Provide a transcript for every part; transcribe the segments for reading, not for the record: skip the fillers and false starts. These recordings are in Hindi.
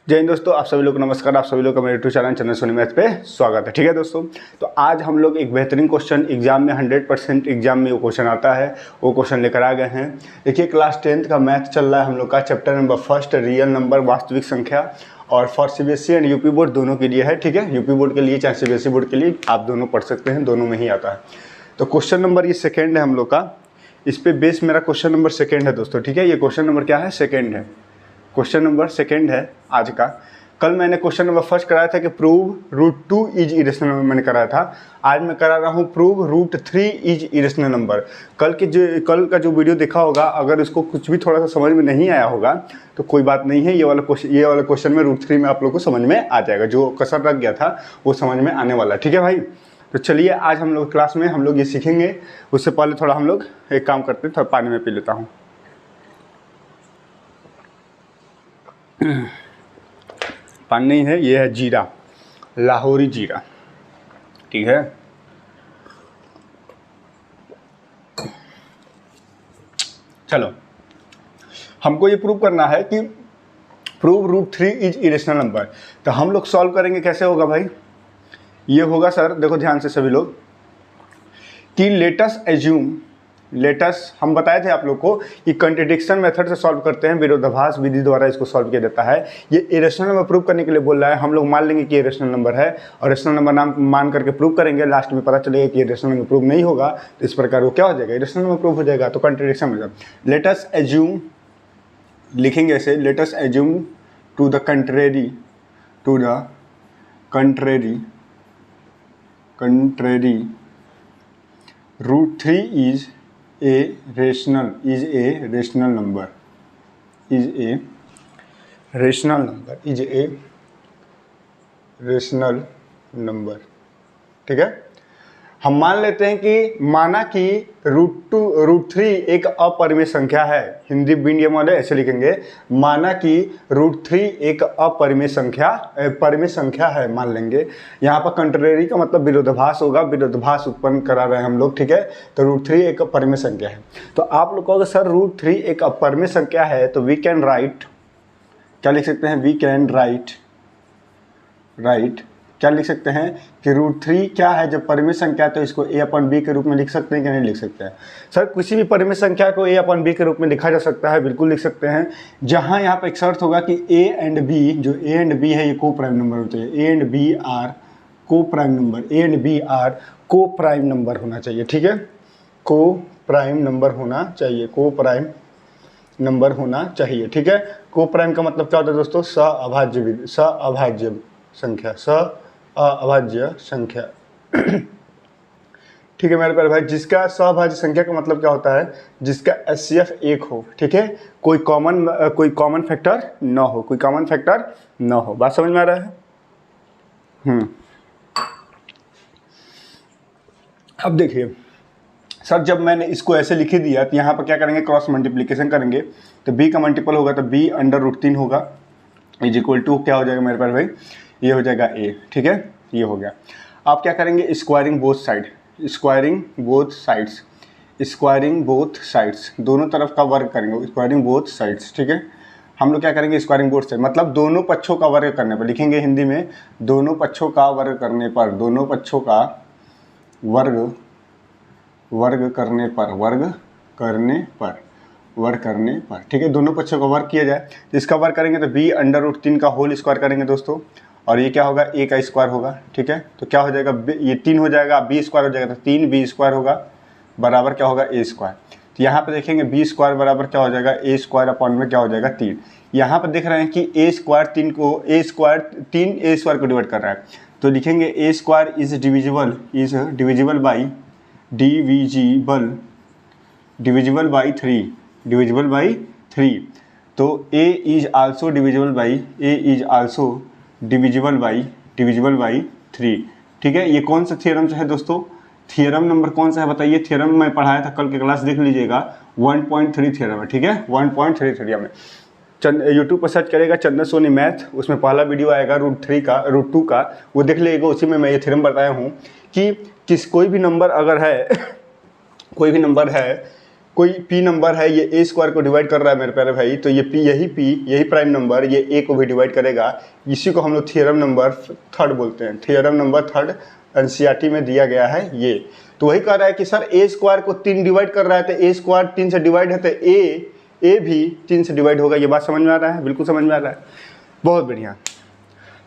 जय हिंद दोस्तों, आप सभी लोग को नमस्कार। आप सभी लोग का मेरे यूट्यूब चैनल चंदन सोनी मैथ पे स्वागत है। ठीक है दोस्तों, तो आज हम लोग एक बेहतरीन क्वेश्चन एग्जाम में 100% एग्जाम में वो क्वेश्चन आता है, वो क्वेश्चन लेकर आ गए हैं। देखिए, क्लास 10th का मैथ चल रहा है हम लोग का, चैप्टर नंबर 1 रियल नंबर वास्तविक संख्या, और for CBSE and UP board दोनों के लिए है। ठीक है, यूपी बोर्ड के लिए चाहे सीबीएसई बोर्ड के लिए, आप दोनों पढ़ सकते हैं, दोनों में ही आता है। तो क्वेश्चन नंबर ये सेकेंड है हम लोग का, इस पे बेस मेरा क्वेश्चन नंबर सेकेंड है दोस्तों। ठीक है, ये क्वेश्चन नंबर क्या है, सेकेंड है, क्वेश्चन नंबर सेकेंड है आज का। कल मैंने क्वेश्चन नंबर फर्स्ट कराया था कि प्रूव √2 इज इरेशनल नंबर, मैंने कराया था। आज मैं करा रहा हूँ प्रूव √3 इज इरेशनल नंबर। कल का जो वीडियो देखा होगा, अगर उसको कुछ भी थोड़ा सा समझ में नहीं आया होगा तो कोई बात नहीं है, ये वाला क्वेश्चन में √3 में आप लोग को समझ में आ जाएगा। जो कसर रख गया था वो समझ में आने वाला। ठीक है भाई, तो चलिए आज हम लोग क्लास में हम लोग ये सीखेंगे। उससे पहले थोड़ा हम लोग एक काम करते हैं, थोड़ा पानी में पी लेता हूँ। पानी नहीं है, ये है जीरा, लाहौरी जीरा। ठीक है, चलो हमको ये प्रूव करना है कि प्रूव √3 इज इरेशनल नंबर। तो हम लोग सॉल्व करेंगे, कैसे होगा भाई? ये होगा सर, देखो ध्यान से सभी लोग, कि लेटस हम बताए थे आप लोग को कि कंट्रडिक्शन मेथड से सॉल्व करते हैं, विरोधाभास विधि द्वारा इसको सॉल्व किया जाता है। ये इरेशनल नंबर प्रूव करने के लिए बोल रहा है। हम लोग मान लेंगे कि इरेशनल नंबर है और इरेशनल नंबर नाम मान करके प्रूव करेंगे। लास्ट में पता चलेगा कि इरेशनल नंबर प्रूव नहीं होगा, तो इस प्रकार वो क्या हो जाएगा, इरेशनल नंबर प्रूव हो जाएगा। तो कंट्रडिक्शन मतलब लेटस एज्यूम, लिखेंगे ऐसे, let's assume to the contrary √3 is a rational number। ठीक है, हम मान लेते हैं कि माना कि √3 एक अपरिमेय संख्या है। हिंदी मीडियम वाले ऐसे लिखेंगे, माना कि √3 एक अपरिमेय संख्या है, मान लेंगे। यहाँ पर कंट्रेरी का मतलब विरोधाभास होगा, विरोधाभास उत्पन्न करा रहे हैं हम लोग। ठीक है, तो √3 एक अपरिमेय संख्या है। तो आप लोग कहोगे सर √3 एक अपरिमेय संख्या है, तो वी कैन राइट, क्या लिख सकते हैं, वी कैन राइट क्या लिख सकते हैं कि √3 क्या है, जब परिमेय संख्या तो इसको a/b के रूप में लिख सकते हैं कि नहीं लिख सकते हैं? सर किसी भी परिमेय संख्या को a/b के रूप में लिखा जा सकता है, बिल्कुल लिख सकते हैं। जहां यहाँ पर एक शर्त होगा कि a एंड b, जो a एंड b है ये को प्राइम नंबर होते हैं। a and b are co prime number, a and b are co prime number होना चाहिए। ठीक है, को प्राइम नंबर होना चाहिए, को प्राइम नंबर होना चाहिए। ठीक है, को प्राइम का मतलब क्या होता है दोस्तों, अभाज्य संख्या। ठीक है मेरे प्यारे भाई, जिसका सभाज्य संख्या का मतलब क्या होता है, जिसका HCF 1 हो। ठीक है, कोई कॉमन फैक्टर ना हो, बात समझ में आ रहा है? अब देखिए सर, जब मैंने इसको ऐसे लिख दिया तो यहाँ पर क्या करेंगे, क्रॉस मल्टीप्लिकेशन करेंगे, तो b का मल्टीपल होगा तो b √3 होगा, इज इक्वल टू क्या हो जाएगा मेरे प्यारे भाई, ये हो जाएगा a। ठीक है, ये हो गया। आप क्या करेंगे, स्क्वायरिंग बोथ साइड्स, दोनों तरफ का वर्ग करेंगे, स्क्वायरिंग बोथ साइड्स। ठीक है, हम लोग क्या करेंगे, स्क्वायरिंग बोथ साइड मतलब दोनों पक्षों का वर्ग करने पर, लिखेंगे हिंदी में, दोनों पक्षों का वर्ग करने पर, वर्ग करने पर। ठीक है, दोनों पक्षों का वर्ग किया जाए, तो इसका वर्ग करेंगे तो b √3 का होल स्क्वायर करेंगे दोस्तों, और ये क्या होगा, a का स्क्वायर होगा। ठीक है, तो क्या हो जाएगा, ये 3 हो जाएगा, b स्क्वायर हो जाएगा, तो 3b स्क्वायर होगा बराबर क्या होगा, a स्क्वायर। तो यहाँ पे देखेंगे b स्क्वायर बराबर क्या हो जाएगा, a स्क्वायर अपॉन में क्या हो जाएगा, 3। यहाँ पर देख रहे हैं कि a स्क्वायर 3 a स्क्वायर को डिवाइड कर रहा है, तो लिखेंगे a square is divisible by 3। तो a is also divisible by 3। ठीक है, ये कौन सा थियरम है दोस्तों, थियरम नंबर कौन सा है बताइए? थियरम मैं पढ़ाया था कल के क्लास, देख लीजिएगा, 1.3 थियरम है। ठीक है, 1.3 थियरम है। यूट्यूब पर सर्च करेगा चंदन सोनी मैथ, उसमें पहला वीडियो आएगा √2 का, वो देख लीजिएगा। उसी में मैं ये थ्योरम बताया हूँ कि कोई भी नंबर अगर है कोई p नंबर है, ये a स्क्वायर को डिवाइड कर रहा है मेरे प्यारे भाई, तो ये p यही प्राइम नंबर ये a को भी डिवाइड करेगा। इसी को हम लोग थ्योरम नंबर थर्ड बोलते हैं, थ्योरम नंबर थर्ड एनसीईआरटी में दिया गया है ये। तो वही कह रहा है कि सर a स्क्वायर को 3 डिवाइड कर रहा है, तो a स्क्वायर 3 से डिवाइड है, तो a भी 3 से डिवाइड होगा। ये बात समझ में आ रहा है? बिल्कुल समझ में आ रहा है, बहुत बढ़िया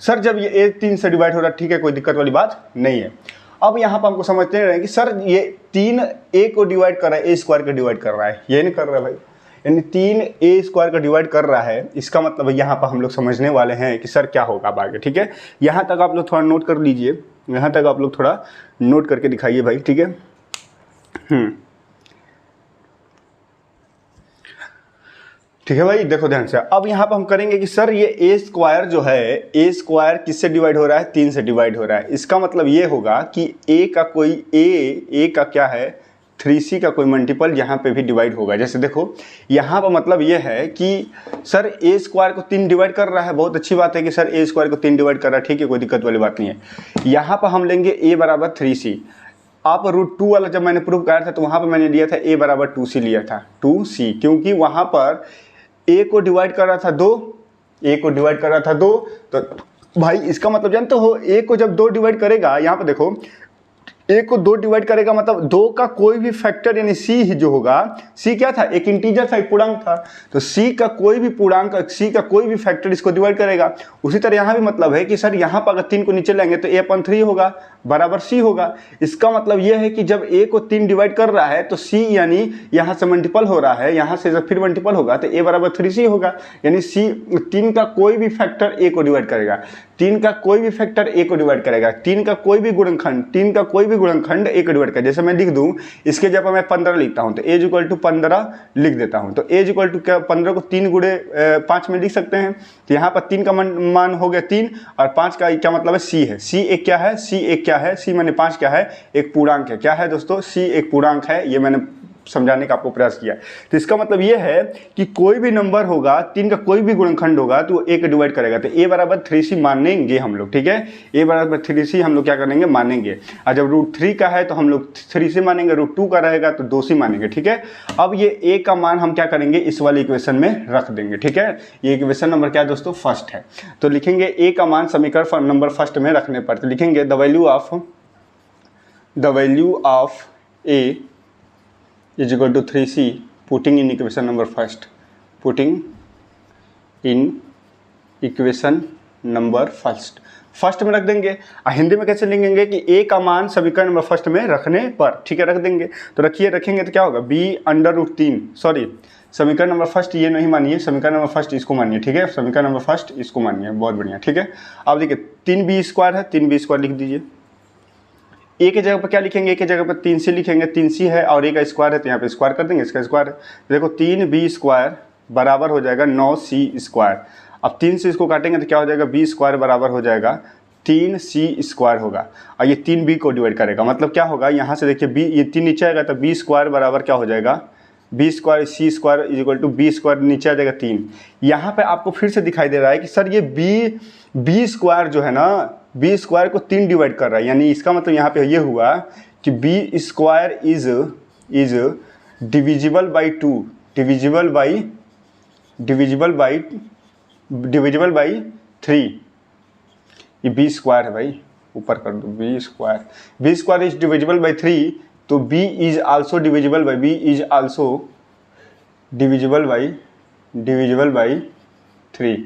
सर। जब ये a 3 से डिवाइड हो रहा है, ठीक है, कोई दिक्कत वाली बात नहीं है। अब यहाँ पर हमको समझते रहे कि सर ये 3 a को डिवाइड कर रहा है, a स्क्वायर को डिवाइड कर रहा है, ये नहीं कर रहा है भाई, यानी 3 a स्क्वायर का डिवाइड कर रहा है। इसका मतलब यहाँ पर हम लोग समझने वाले हैं कि सर क्या होगा अब आगे, ठीक है। यहाँ तक आप लोग थोड़ा नोट कर लीजिए, यहाँ तक आप लोग थोड़ा नोट करके दिखाइए भाई, ठीक है। ठीक है भाई, देखो ध्यान से। अब यहाँ पर हम करेंगे कि सर ये a स्क्वायर जो है, a स्क्वायर किससे डिवाइड हो रहा है? 3 से डिवाइड हो रहा है। इसका मतलब ये होगा कि a का कोई a का क्या है 3c का कोई मल्टीपल यहाँ पे भी डिवाइड होगा। जैसे देखो यहाँ पर मतलब ये है कि सर a स्क्वायर को 3 डिवाइड कर रहा है, बहुत अच्छी बात है कि सर a स्क्वायर को 3 डिवाइड कर रहा है, ठीक है, कोई दिक्कत वाली बात नहीं है। यहाँ पर हम लेंगे a बराबर 3c। आप √2 वाला जब मैंने प्रूफ कराया था तो वहाँ पर मैंने लिया था a बराबर 2c लिया था, 2c, क्योंकि वहाँ पर a को डिवाइड कर रहा था 2, a को डिवाइड कर रहा था 2, तो भाई इसका मतलब जानते हो a को जब 2 डिवाइड करेगा, यहाँ पर देखो a को 2 डिवाइड करेगा मतलब 2 का कोई भी फैक्टर यानी c ही जो होगा, c क्या था? एक इंटीजर था, एक पूर्णांक था, तो c का कोई भी पूर्णांक, c का कोई भी फैक्टर इसको डिवाइड करेगा। उसी तरह यहाँ भी मतलब है कि सर यहाँ पर अगर 3 को नीचे लेंगे तो a/3 होगा बराबर c होगा। इसका मतलब यह है कि जब a को 3 डिवाइड कर रहा है तो c यानी यहाँ से मल्टीपल हो रहा है, यहाँ से जब फिर मल्टीपल होगा तो a बराबर 3c होगा, यानी c 3 का कोई भी फैक्टर a को डिवाइड करेगा, 3 का कोई भी फैक्टर a को डिवाइड करेगा, 3 का कोई भी गुणनखंड, 3 का कोई भी गुणनखंड a को डिवाइड करेगा। जैसे मैं लिख दूं, इसके जगह मैं 15 लिखता हूं तो a = 15 लिख देता हूं, तो a = क्या 15 को 3 गुणे 5 में लिख सकते हैं। तो यहाँ पर 3 का मान हो गया 3 और 5 का क्या मतलब है? c है। c एक क्या है? c एक क्या है? c माने 5 क्या है? एक पूर्णांक है। क्या है दोस्तों? c एक पूर्णांक है। ये मैंने समझाने का आपको प्रयास किया। तो इसका मतलब ये है कि कोई भी नंबर होगा, 3 का कोई भी गुणनखंड होगा तो वो a को डिवाइड करेगा, तो a बराबर 3c मानेंगे हम लोग, ठीक है। a बराबर 3c हम लोग क्या करेंगे? मानेंगे। और जब √3 का है तो हम लोग 3c मानेंगे, √2 का रहेगा तो 2c मानेंगे, ठीक है। अब ये a का मान हम क्या करेंगे? इस वाले इक्वेशन में रख देंगे, ठीक है। ये इक्वेशन नंबर क्या है दोस्तों? फर्स्ट है। तो लिखेंगे a का मान समीकरण नंबर फर्स्ट में रखने पर, तो लिखेंगे the value of a is equal to 3c putting in equation number first, putting in equation number first में रख देंगे। हिंदी में कैसे लिखेंगे कि a का मान समीकरण नंबर फर्स्ट में रखने पर, ठीक है, रख देंगे। तो रखेंगे तो क्या होगा? b/√3, सॉरी समीकरण नंबर फर्स्ट ये नहीं मानिए, समीकरण नंबर फर्स्ट इसको मानिए, ठीक है, समीकरण नंबर फर्स्ट इसको मानिए, बहुत बढ़िया, ठीक है। अब देखिए 3b² है, 3b² लिख दीजिए। a के जगह पर क्या लिखेंगे? a के जगह पर 3c लिखेंगे, 3c है और a का स्क्वायर है तो यहाँ पे स्क्वायर कर देंगे, इसका स्क्वायर है। देखो 3b² बराबर हो जाएगा 9c²। अब 3 से इसको काटेंगे तो क्या हो जाएगा? b² बराबर हो जाएगा 3c² होगा, और ये 3b को डिवाइड करेगा, मतलब क्या होगा? यहाँ से देखिए b, ये 3 नीचे आएगा तो b² बराबर क्या हो जाएगा? b² c² = b² नीचे आ जाएगा 3। यहाँ पे आपको फिर से दिखाई दे रहा है कि सर ये b² जो है ना, b² को 3 डिवाइड कर रहा है, यानी इसका मतलब यहाँ पे ये हुआ कि b² is divisible by 2, divisible by 3। ये b² है भाई, ऊपर कर दो, b² इज डिविजिबल बाई 3, तो b is also divisible by 3।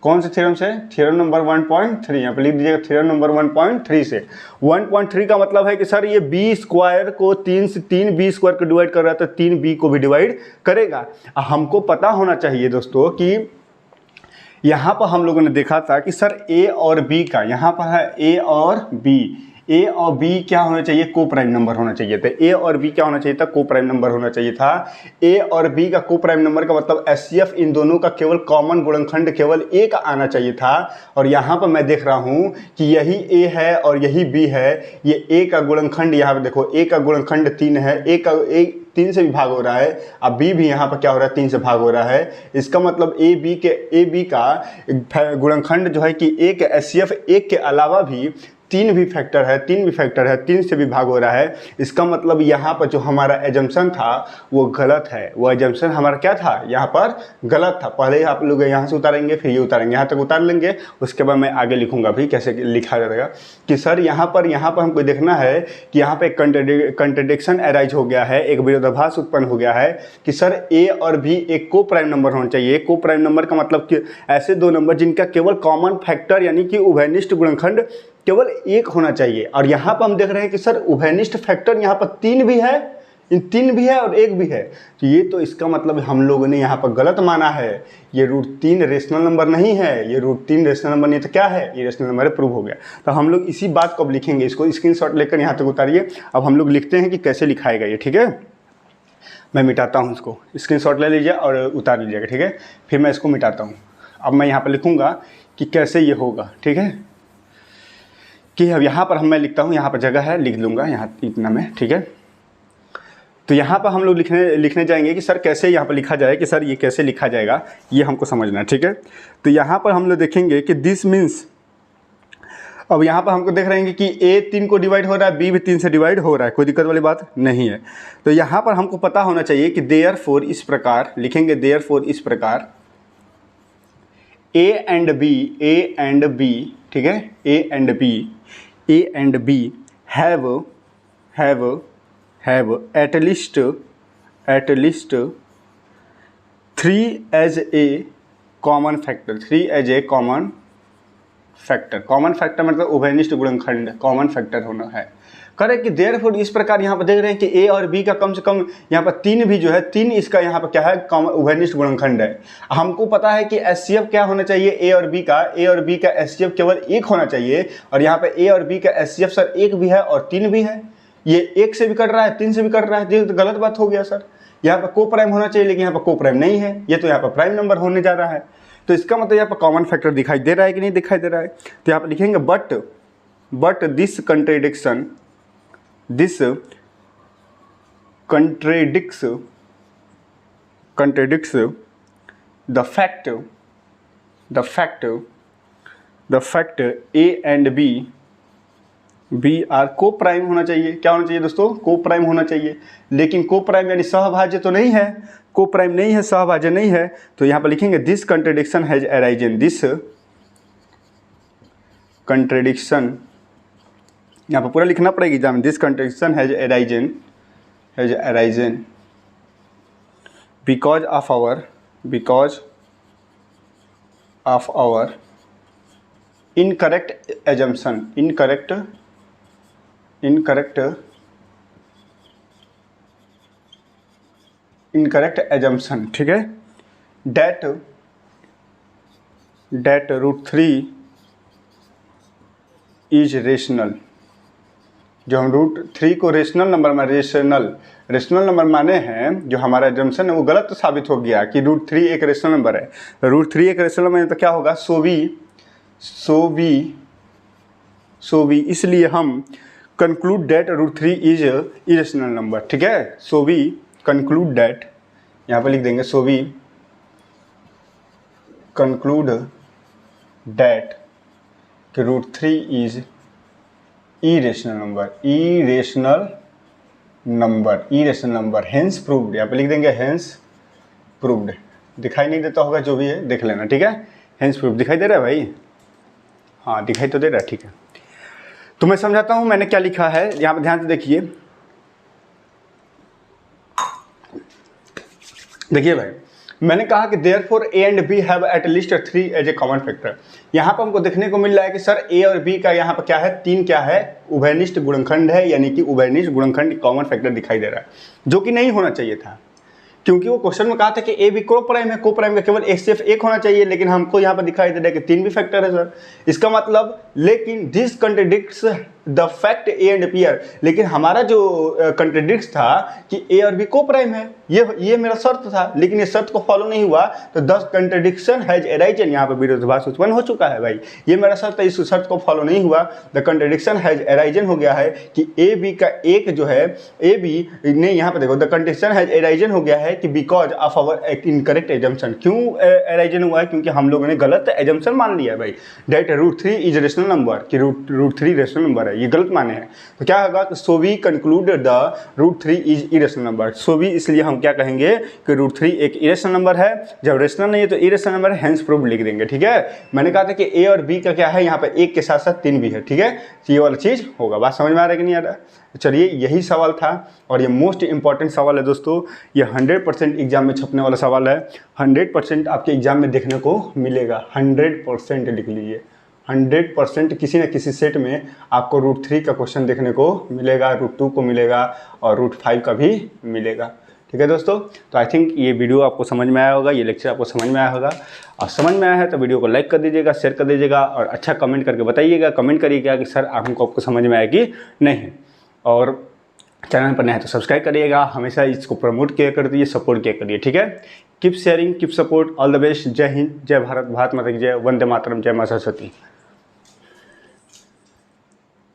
कौन से थ्योरम से? थ्योरम नंबर 1.3, यहाँ पे लिख दीजिएगा थ्योरम नंबर 1.3 से। 1.3 का मतलब है कि सर ये b² को 3 b² को डिवाइड कर रहा है तो 3b को भी डिवाइड करेगा। हमको पता होना चाहिए दोस्तों कि यहाँ पर हम लोगों ने देखा था कि सर a और b का, यहाँ पर है a और b क्या होना चाहिए? को प्राइम नंबर होना चाहिए था। a और b क्या होना चाहिए था? को प्राइम नंबर होना चाहिए था। a और b का को प्राइम नंबर का मतलब HCF इन दोनों का केवल कॉमन गुणनखंड केवल a का आना चाहिए था। और यहाँ पर मैं देख रहा हूँ कि यही a है और यही b है। ये a का गुणनखंड यहाँ पे देखो, a का गुणनखंड 3 है, a 3 से भी भाग हो रहा है, अब b भी यहाँ पर क्या हो रहा है? 3 से भाग हो रहा है। इसका मतलब a b का गुणनखंड जो है कि a के HCF 1 के अलावा भी तीन भी फैक्टर है, तीन भी फैक्टर है, तीन से भी भाग हो रहा है, इसका मतलब यहाँ पर जो हमारा एजम्पशन था वो गलत है। वो एजम्पशन हमारा क्या था, यहाँ पर गलत था। पहले आप लोग यहाँ से उतारेंगे, फिर ये उतारेंगे, यहाँ तक उतार लेंगे, उसके बाद मैं आगे लिखूंगा भी कैसे लिखा जाएगा कि सर यहाँ पर हमको देखना है कि यहाँ पे कंट्रडिक्शन अराइज हो गया है, एक विरोधाभास उत्पन्न हो गया है कि सर ए और बी एक को प्राइम नंबर होना चाहिए। को प्राइम नंबर का मतलब कि ऐसे दो नंबर जिनका केवल कॉमन फैक्टर यानी कि उभयनिष्ठ गुणनखंड केवल एक होना चाहिए। और यहाँ पर हम देख रहे हैं कि सर उभयनिष्ठ फैक्टर यहाँ पर तीन भी है, इन तीन भी है और एक भी है, तो ये तो इसका मतलब हम लोगों ने यहाँ पर गलत माना है। ये √3 रेशनल नंबर नहीं है, ये √3 रेशनल नंबर नहीं तो क्या है, ये रेशनल नंबर प्रूव हो गया। तो हम लोग इसी बात को अब लिखेंगे, इसको स्क्रीनशॉट लेकर यहाँ तक उतारिए। अब हम लोग लिखते हैं कि कैसे लिखाएगा ये, ठीक है। मैं मिटाता हूँ इसको, स्क्रीनशॉट ले लीजिए और उतार लीजिएगा, ठीक है। फिर मैं इसको मिटाता हूँ। अब मैं यहाँ पर लिखूँगा कि कैसे ये होगा, ठीक है। कि अब यहाँ पर मैं लिखता हूँ, यहाँ पर जगह है, लिख लूँगा यहाँ इतना में, ठीक है। तो यहाँ पर हम लोग लिखने जाएंगे कि सर कैसे यहाँ पर लिखा जाए, कि सर ये कैसे लिखा जाएगा, ये हमको समझना है, ठीक है। तो यहाँ पर हम लोग देखेंगे कि दिस मीन्स, अब यहाँ पर हमको देख रहे हैं कि ए 3 को डिवाइड हो रहा है, बी भी 3 से डिवाइड हो रहा है, कोई दिक्कत वाली बात नहीं है। तो यहाँ पर हमको पता होना चाहिए कि देयरफॉर इस प्रकार लिखेंगे, देयरफॉर इस प्रकार ए एंड बी, ठीक है, A and B have at least 3 as a common factor, 3 as a common factor। Common factor मतलब उभयनिष्ठ गुणनखंड कॉमन फैक्टर होना है। करेक्ट कि देयरफॉर इस प्रकार यहाँ पर देख रहे हैं कि ए और बी का कम से कम यहाँ पर तीन भी जो है, तीन इसका यहाँ पर क्या है, उभयनिष्ठ गुणनखंड है। हमको पता है कि एचसीएफ क्या होना चाहिए, ए और बी का एचसीएफ केवल एक होना चाहिए। और यहाँ पे ए और बी का एचसीएफ सर एक भी है और तीन भी है, ये एक से भी कट रहा है, तीन से भी कट रहा है, ये तो गलत बात हो गया सर। यहाँ पर को प्राइम होना चाहिए, लेकिन यहाँ पर को प्राइम नहीं है, ये तो यहाँ पर प्राइम नंबर होने जा रहा है। तो इसका मतलब यहाँ पर कॉमन फैक्टर दिखाई दे रहा है कि नहीं दिखाई दे रहा है। तो यहाँ पर लिखेंगे but this contradicts the fact A and B are co prime होना चाहिए। क्या होना चाहिए दोस्तों, को प्राइम होना चाहिए। लेकिन को प्राइम यानी सहभाज्य तो नहीं है, को प्राइम नहीं है, सहभाज्य नहीं है। तो यहाँ पर लिखेंगे this contradiction has arisen, this contradiction, यहाँ पर पूरा लिखना पड़ेगा exam, this contradiction has arisen because of our incorrect assumption, incorrect assumption, ठीक है। That √3 is rational. जो हम √3 को रेशनल नंबर माने हैं, जो हमारा एजम्पशन है वो गलत साबित हो गया कि √3 एक रेशनल नंबर है। √3 एक रेशनल नंबर है तो क्या होगा, सो वी इसलिए हम conclude that √3 is irrational number, ठीक है। सो वी कंक्लूड डेट, यहाँ पर लिख देंगे सो वी कंक्लूड डेट कि √3 is irrational number, hence proved. यहाँ पे लिख देंगे हेंस प्रूव्ड। दिखाई नहीं देता होगा, जो भी है देख लेना, ठीक है। हेंस प्रूव्ड दिखाई दे रहा है भाई, हाँ दिखाई तो दे रहा है, ठीक है। तो मैं समझाता हूँ मैंने क्या लिखा है, यहाँ पर ध्यान से देखिए भाई, मैंने कहा कि therefore A and B have at least 3 as a common factor. यहाँ पर हमको देखने को मिल रहा है कि सर ए और बी का यहाँ पर क्या है, तीन क्या है, उभयनिष्ठ गुणनखंड है, यानी कि उभयनिष्ठ गुणनखंड कॉमन फैक्टर दिखाई दे रहा है, जो कि नहीं होना चाहिए था। क्योंकि वो क्वेश्चन में कहा था कि ए बी को प्राइम है, को प्राइम का केवल एचसीएफ एक होना चाहिए, लेकिन हमको यहाँ पर दिखाई दे रहा है कि तीन भी फैक्टर है सर। इसका मतलब, लेकिन this contradicts the fact A and P R, लेकिन हमारा जो कंट्राडिक्ट था कि ए और बी को प्राइम है, ये मेरा शर्त था, लेकिन ये शर्त को फॉलो नहीं हुआ, तो द कंट्राडिक्शन हैज अराइजन, यहाँ पर विरोधाभास उत्पन्न हो चुका है भाई। ये मेरा शर्त है, इस शर्त को फॉलो नहीं हुआ, द कंट्राडिक्शन हैज अराइजन हो गया है कि ए बी का एक जो है, ए बी ने यहाँ पे देखो द कंट्राडिक्शन हैज अराइजन हो गया है कि because of our incorrect assumption. क्यों अराइजन हुआ है? क्योंकि हम लोगों ने गलत एजम्पशन मान लिया है भाई, दैट √3 इज रेशनल नंबर, कि √3 रेशनल नंबर है, ये गलत माने हैं। तो क्या होगा? So we concluded the √3 is irrational number. So we इसलिए हम क्या कहेंगे कि √3 एक इरेशनल नंबर है, जब रेशनल नहीं है तो इरेशनल नंबर है, हेंस प्रूव लिख देंगे। ठीक है, मैंने कहा था कि ए और बी का क्या है, यहाँ पे एक के साथ साथ 3 भी है। ठीक है, तो ये वाला चीज़ होगा। बात समझ में आ रहा है कि नहीं आ रहा है? चलिए, यही सवाल था और ये मोस्ट इंपॉर्टेंट सवाल है दोस्तों। ये 100% एग्जाम में छपने वाला सवाल है, 100% आपके एग्जाम में देखने को मिलेगा। 100% लिख लीजिए, 100% किसी न किसी सेट में आपको √3 का क्वेश्चन देखने को मिलेगा, √2 को मिलेगा और √5 का भी मिलेगा। ठीक है दोस्तों, तो आई थिंक ये वीडियो आपको समझ में आया होगा, ये लेक्चर आपको समझ में आया होगा। और समझ में आया है तो वीडियो को लाइक कर दीजिएगा, शेयर कर दीजिएगा और अच्छा कमेंट करके बताइएगा, कमेंट करिएगा कि सर आपको समझ में आया कि नहीं। और चैनल पर नया है तो सब्सक्राइब करिएगा, हमेशा इसको प्रमोट किया कर दीजिए, सपोर्ट किया करिए। ठीक है, keep sharing, keep support, all the best. जय हिंद, जय भारत, भारत माता की जय, वंदे मातरम, जय मां सरस्वती।